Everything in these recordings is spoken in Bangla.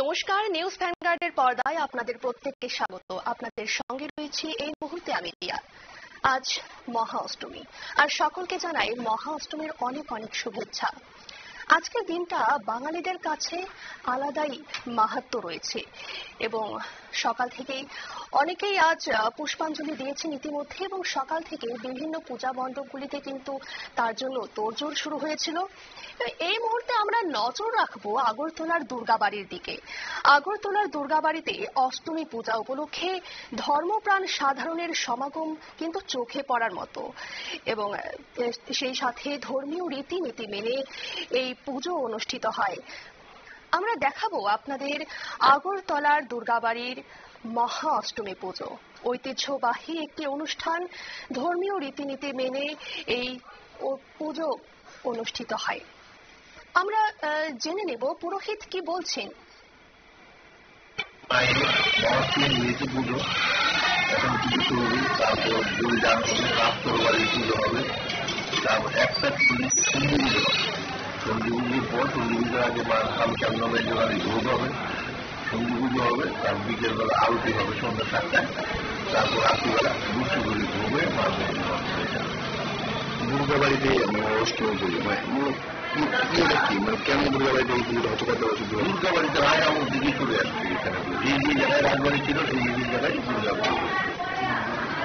নমস্কার, নিউজ ভ্যানগার্ডের পর্দায় আপনাদের প্রত্যেককে স্বাগত। আপনাদের সঙ্গে রয়েছি এই মুহূর্তে আমি রিয়া। আজ মহা অষ্টমী, আর সকলকে জানাই মহা অষ্টমীর অনেক অনেক শুভেচ্ছা। আজকের দিনটা বাঙালিদের কাছে আলাদাই মাহাত্ম্য রয়েছে এবং সকাল থেকেই অনেকেই আজ পুষ্পাঞ্জলি দিয়েছেন ইতিমধ্যে, এবং সকাল থেকে বিভিন্ন পূজা মণ্ডপগুলিতে কিন্তু তার জন্য তোড়জোড় শুরু হয়েছিল। এই মুহূর্তে আমরা নজর রাখবো আগরতলার দুর্গাবাড়ির দিকে। আগরতলার দুর্গাবাড়িতে অষ্টমী পূজা উপলক্ষে ধর্মপ্রাণ সাধারণের সমাগম কিন্তু চোখে পড়ার মতো, এবং সেই সাথে ধর্মীয় রীতিনীতি মেনে এই পুজো অনুষ্ঠিত হয়। আমরা দেখাবো আপনাদের আগরতলার দুর্গাবাড়ির মহা অষ্টমী পুজো। ঐতিহ্যবাহী একটি অনুষ্ঠান, ধর্মীয় রীতিনীতি মেনে এই পুজো অনুষ্ঠিত হয়। আমরা জেনে নেব পুরোহিত কি বলছেন। পুজো এখন পুজো হবে, তারপর দুই ডান রাস্তার বাড়ির পুজো হবে, তারপর একটা সন্ধি পুজো হবে। সন্ধি পুজোর পর সন্ধি পুজোর আগে মা কামচান্দ্রের জোগাড়ি ভোগ হবে, সন্ধি পুজো হবে, তার বিকেল বেলা আরতি হবে সন্ধ্যা 7টায়, তারপর রাত্রিবেলা দুপুরি ভোগে মা দুর্গাবাড়িতে অষ্টমী পুজো কেমন দুর্গাবাড়িতে এই পুজোটা হচ্ছে? কত বছর দুর্গাবাড়িতে হয় আমার দিকে চলে আসছে এখানে, যে যে জায়গায় রাজবাড়ি ছিল সেই যে জায়গায় দুর্গাপুজো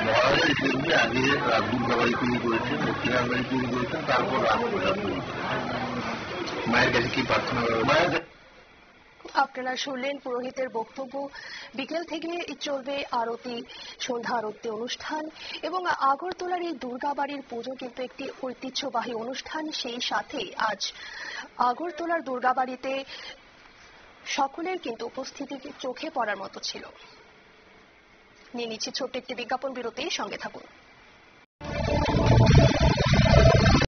মহারাজের হিসেবে আগে দুর্গাবাড়ি তৈরি করেছেন, দক্ষিণার বাড়ি তৈরি করেছেন, তারপর রাজপ্রসাদ তৈরি করেছেন। মায়ের কাছে কি প্রার্থনা? মায়ের আপনারা শুনলেন পুরোহিতের বক্তব্য। বিকেল থেকে চলবে আরতি, সন্ধ্যা আরতি অনুষ্ঠান, এবং আগরতলার এই দুর্গাবাড়ির পুজো কিন্তু একটি ঐতিহ্যবাহী অনুষ্ঠান। সেই সাথে আজ আগরতলার দুর্গাবাড়িতে সকলের কিন্তু উপস্থিতি চোখে পড়ার মতো ছিল। নিয়ে নিচ্ছি ছোট্ট একটি বিজ্ঞাপন বিরতি, সঙ্গে থাকুন।